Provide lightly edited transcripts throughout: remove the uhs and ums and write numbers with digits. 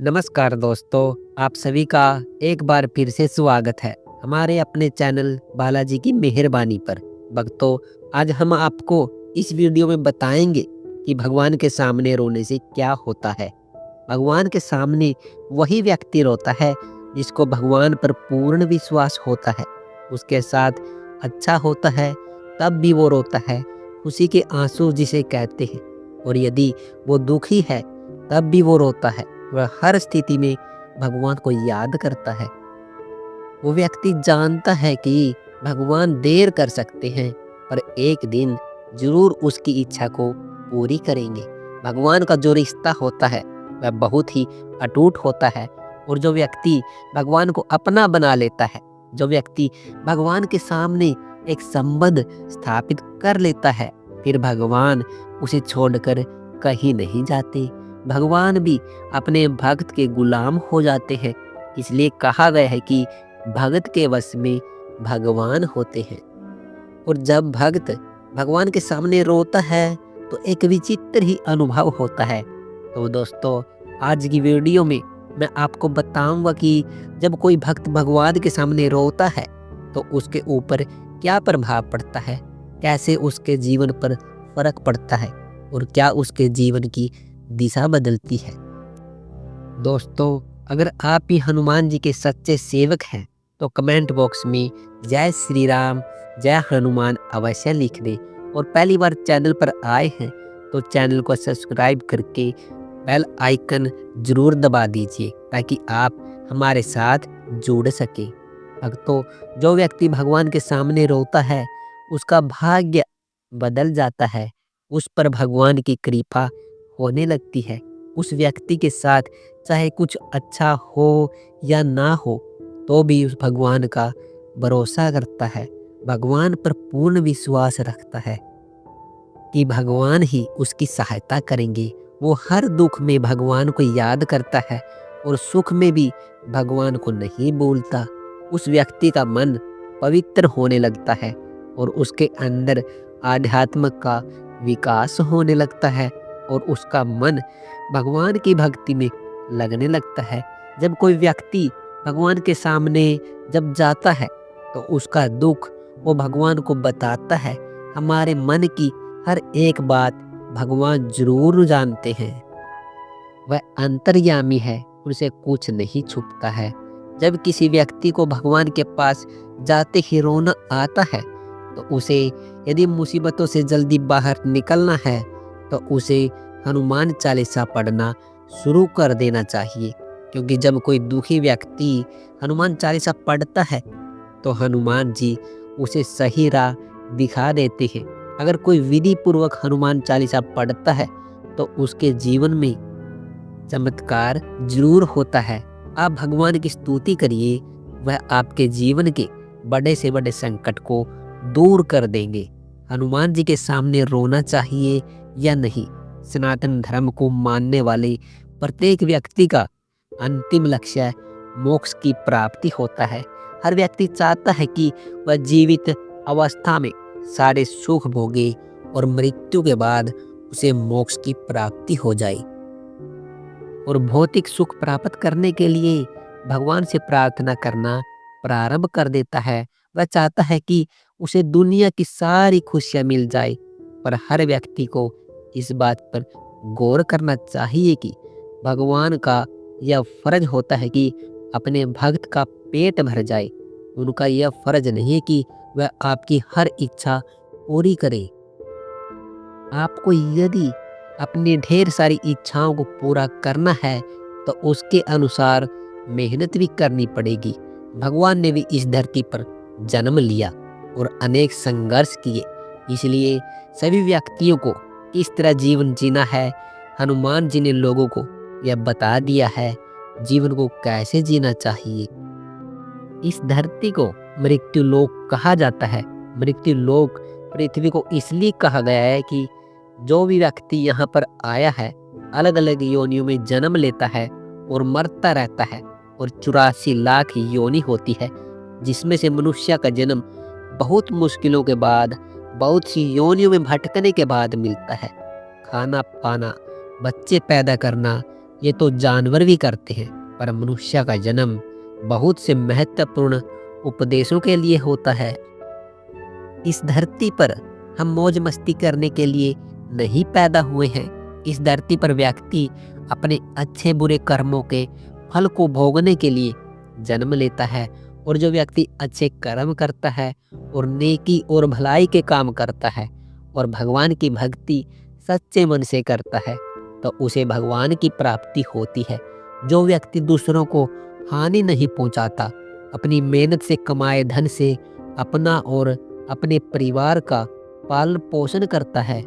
नमस्कार दोस्तों, आप सभी का एक बार फिर से स्वागत है हमारे अपने चैनल बालाजी की मेहरबानी पर। भक्तों, आज हम आपको इस वीडियो में बताएंगे कि भगवान के सामने रोने से क्या होता है। भगवान के सामने वही व्यक्ति रोता है जिसको भगवान पर पूर्ण विश्वास होता है। उसके साथ अच्छा होता है तब भी वो रोता है, खुशी के आंसू जिसे कहते हैं। और यदि वो दुखी है तब भी वो रोता है। वह हर स्थिति में भगवान को याद करता है। वो व्यक्ति जानता है कि भगवान देर कर सकते हैं, पर एक दिन जरूर उसकी इच्छा को पूरी करेंगे। भगवान का जो रिश्ता होता है वह बहुत ही अटूट होता है। और जो व्यक्ति भगवान को अपना बना लेता है, जो व्यक्ति भगवान के सामने एक संबंध स्थापित कर लेता है, फिर भगवान उसे छोड़कर कहीं नहीं जाते। भगवान भी अपने भक्त के गुलाम हो जाते हैं। इसलिए कहा गया है कि भक्त के वश में भगवान होते हैं। और जब भक्त भगवान के सामने रोता है तो एक विचित्र ही अनुभव होता है। तो दोस्तों, आज की वीडियो में मैं आपको बताऊंगा कि जब कोई भक्त भगवान के सामने रोता है तो उसके ऊपर क्या प्रभाव पड़ता है, कैसे उसके जीवन पर फर्क पड़ता है और क्या उसके जीवन की दिशा बदलती है। दोस्तों, अगर आप भी हनुमान जी के सच्चे सेवक हैं तो कमेंट बॉक्स में जय श्री राम, जय हनुमान अवश्य लिख दें। और पहली बार चैनल पर आए हैं तो चैनल को सब्सक्राइब करके बेल आइकन जरूर दबा दीजिए ताकि आप हमारे साथ जुड़ सके। भक्तों, जो व्यक्ति भगवान के सामने रोता है उसका भाग्य बदल जाता है। उस पर भगवान की कृपा होने लगती है। उस व्यक्ति के साथ चाहे कुछ अच्छा हो या ना हो तो भी उस भगवान का भरोसा करता है, भगवान पर पूर्ण विश्वास रखता है कि भगवान ही उसकी सहायता करेंगे। वो हर दुख में भगवान को याद करता है और सुख में भी भगवान को नहीं भूलता। उस व्यक्ति का मन पवित्र होने लगता है और उसके अंदर आध्यात्म का विकास होने लगता है और उसका मन भगवान की भक्ति में लगने लगता है। जब कोई व्यक्ति भगवान के सामने जब जाता है तो उसका दुख वो भगवान को बताता है। हमारे मन की हर एक बात भगवान जरूर जानते हैं। वह अंतर्यामी है, उसे कुछ नहीं छुपता है। जब किसी व्यक्ति को भगवान के पास जाते ही रोना आता है तो उसे यदि मुसीबतों से जल्दी बाहर निकलना है तो उसे हनुमान चालीसा पढ़ना शुरू कर देना चाहिए। क्योंकि जब कोई दुखी व्यक्ति हनुमान चालीसा पढ़ता है तो हनुमान जी उसे सही राह दिखा देते हैं। अगर कोई विधि पूर्वक हनुमान चालीसा पढ़ता है तो उसके जीवन में चमत्कार जरूर होता है। आप भगवान की स्तुति करिए, वह आपके जीवन के बड़े से बड़े संकट को दूर कर देंगे। हनुमान जी के सामने रोना चाहिए या नहीं, सनातन धर्म को मानने वाले प्रत्येक व्यक्ति का अंतिम लक्ष्य मोक्ष की प्राप्ति होता है। हर व्यक्ति चाहता है कि वह जीवित अवस्था में सारे सुख भोगे और मृत्यु के बाद उसे मोक्ष की प्राप्ति हो जाए। और भौतिक सुख प्राप्त करने के लिए भगवान से प्रार्थना करना प्रारंभ कर देता है। वह चाहता है कि उसे दुनिया की सारी खुशियां मिल जाए। पर हर व्यक्ति को इस बात पर गौर करना चाहिए कि भगवान का यह फर्ज होता है कि अपने भक्त का पेट भर जाए। उनका यह फर्ज नहीं है कि वह आपकी हर इच्छा पूरी करे। आपको यदि अपनी ढेर सारी इच्छाओं को पूरा करना है तो उसके अनुसार मेहनत भी करनी पड़ेगी। भगवान ने भी इस धरती पर जन्म लिया और अनेक संघर्ष किए। इसलिए सभी व्यक्तियों को किस तरह जीवन जीना है, हनुमान जी ने लोगों को यह बता दिया है। जीवन को कैसे जीना चाहिए। इस धरती को मृत्यु लोक कहा जाता है। मृत्यु लोक पृथ्वी को इसलिए कहा गया है कि जो भी व्यक्ति यहाँ पर आया है अलग अलग योनियों में जन्म लेता है और मरता रहता है। और 84 लाख योनि होती है जिसमें से मनुष्य का जन्म बहुत मुश्किलों के बाद, बहुत सी योनियों में भटकने के बाद मिलता है। खाना पाना, बच्चे पैदा करना, ये तो जानवर भी करते हैं, पर मनुष्य का जन्म बहुत से महत्वपूर्ण उपदेशों के लिए होता है। इस धरती पर हम मौज मस्ती करने के लिए नहीं पैदा हुए हैं। इस धरती पर व्यक्ति अपने अच्छे बुरे कर्मों के फल को भोगने के लिए जन्म लेता है, और जो व्यक्ति अच्छे कर्म करता है और नेकी और भलाई के काम करता है और भगवान की भक्ति सच्चे मन से करता है, तो उसे भगवान की प्राप्ति होती है। जो व्यक्ति दूसरों को हानि नहीं पहुंचाता, अपनी मेहनत से कमाए धन से अपना और अपने परिवार का पालन पोषण करता है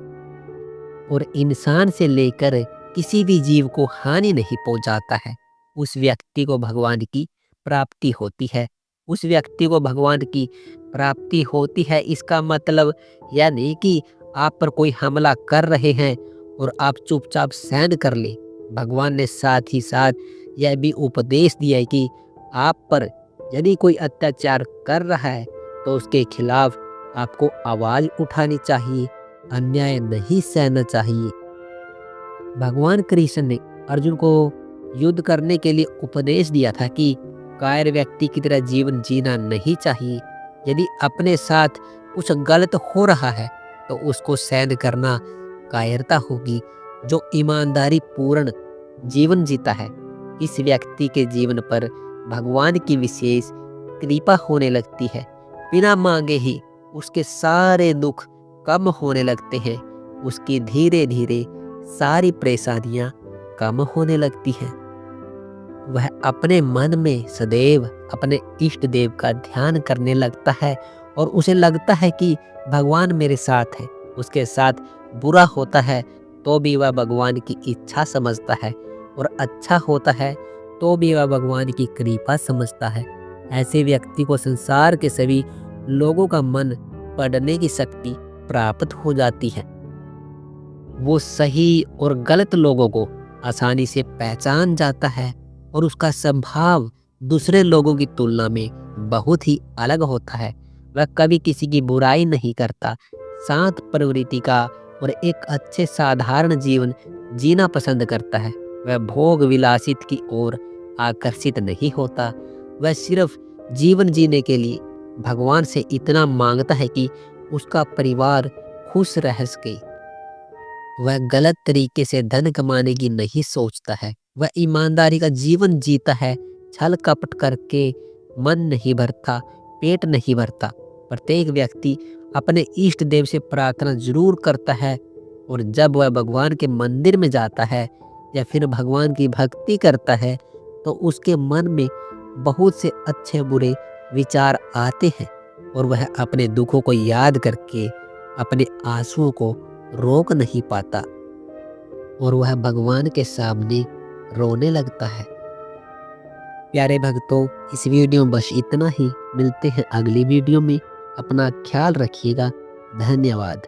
और इंसान से लेकर किसी भी जीव को हानि नहीं पहुंचाता है, उस व्यक्ति को भगवान की प्राप्ति होती है। उस व्यक्ति को भगवान की प्राप्ति होती है, इसका मतलब यह नहीं कि आप पर कोई हमला कर रहे हैं और आप चुपचाप सहन कर ले। भगवान ने साथ ही साथ यह भी उपदेश दिया है कि आप पर यदि कोई अत्याचार कर रहा है तो उसके खिलाफ आपको आवाज उठानी चाहिए, अन्याय नहीं सहना चाहिए। भगवान कृष्ण ने अर्जुन को युद्ध करने के लिए उपदेश दिया था कि कायर व्यक्ति की तरह जीवन जीना नहीं चाहिए। यदि अपने साथ कुछ गलत हो रहा है तो उसको सहन करना कायरता होगी। जो ईमानदारी पूर्ण जीवन जीता है, इस व्यक्ति के जीवन पर भगवान की विशेष कृपा होने लगती है। बिना मांगे ही उसके सारे दुख कम होने लगते हैं। उसकी धीरे धीरे सारी परेशानियां कम होने लगती हैं। वह अपने मन में सदैव अपने इष्ट देव का ध्यान करने लगता है और उसे लगता है कि भगवान मेरे साथ है। उसके साथ बुरा होता है तो भी वह भगवान की इच्छा समझता है, और अच्छा होता है तो भी वह भगवान की कृपा समझता है। ऐसे व्यक्ति को संसार के सभी लोगों का मन पढ़ने की शक्ति प्राप्त हो जाती है। वो सही और गलत लोगों को आसानी से पहचान जाता है और उसका स्वभाव दूसरे लोगों की तुलना में बहुत ही अलग होता है। वह कभी किसी की बुराई नहीं करता, शांत प्रवृत्ति का और एक अच्छे साधारण जीवन जीना पसंद करता है। वह भोग विलासित की ओर आकर्षित नहीं होता। वह सिर्फ जीवन जीने के लिए भगवान से इतना मांगता है कि उसका परिवार खुश रह सके। वह गलत तरीके से धन कमाने की नहीं सोचता है। वह ईमानदारी का जीवन जीता है। छल कपट करके मन नहीं भरता, पेट नहीं भरता। प्रत्येक व्यक्ति अपने इष्ट देव से प्रार्थना जरूर करता है, और जब वह भगवान के मंदिर में जाता है या फिर भगवान की भक्ति करता है तो उसके मन में बहुत से अच्छे बुरे विचार आते हैं, और वह अपने दुखों को याद करके अपने आंसुओं को रोक नहीं पाता, और वह भगवान के सामने रोने लगता है। प्यारे भक्तों, इस वीडियो में बस इतना ही। मिलते हैं अगली वीडियो में। अपना ख्याल रखिएगा। धन्यवाद।